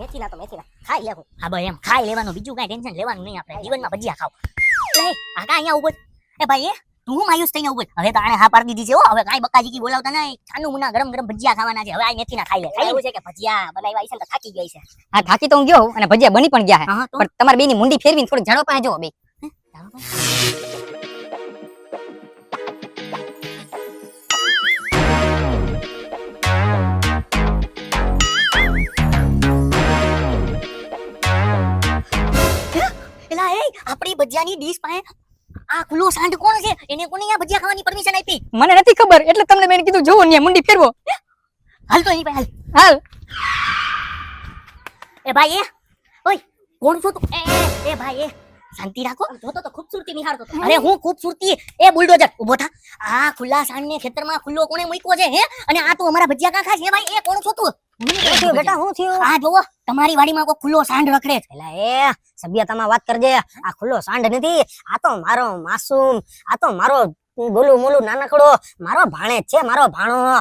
મેથીના તો મેથીના ખાઈ લેવું. હા ભાઈ એમ ખાઈ લેવાનું, બીજું કાંઈ ટેન્શન લેવાનું નહીં આપણે. જીવનમાં ભજીયા ખાવ. લે આ કા અહીંયા ઉભો. એ ભાઈ તું હું માયુસ થઈને ઉભો. હવે તો આણે હા પાડી દીધી છે હો. હવે કાંઈ બકાજી કી બોલાવતા નહીં. છાનું મુના ગરમ ગરમ ભજીયા ખાવાના છે. હવે આ મેથીના ખાઈ લે. એવું છે કે ભજીયા બનાવ્યા છે ને તો થાકી ગઈ છે. હા થાકી તો હું ગયો અને ભજીયા બની પણ ગયા હા છે. તો પણ તમારી બેની મુંડી ફેરવીને થોડું ઝાડો પાસે જો બે. એલા એ આપણી ભજીયાની ડીશ પાસે આ ખુલ્લો સાંઢ કોણ છે? એને કોને અહીંયા ભજીયા ખાવાની પરમિશન આપી? મને નથી ખબર એટલે તમને મેં કીધું જોવો ને મુંડી ફેરવો. હાલ તો એની પાસે હાલ. હાલ એ ભાઈ ઓય કોણ છો તું? એ ભાઈ શાંતિ રાખો. જોતો તો ખૂબસૂરતી નિહાળતો તો. અરે હું ખૂબસૂરતી એ બુલડોઝર ઉભો થા. આ ખુલ્લા સાંઢને ખેતરમાં ખુલ્લો કોણે મૂક્યો છે હે? અને આ તું અમારા ભજીયા કાં ખાશ? એ ભાઈ એ કોણ છો તું? બેટા હું થયું? આ જોવો તમારી વાડીમાં કોઈ ખુલ્લો સાંઢ રખડે છે. એલા એ સભ્યતામાં વાત કરજે. આ ખુલ્લો સાંઢ નથી, આ તો મારો માસૂમ, આ તો મારો ગોલું મોલું નાનકડો મારો ભાણેજ છે, મારો ભાણો.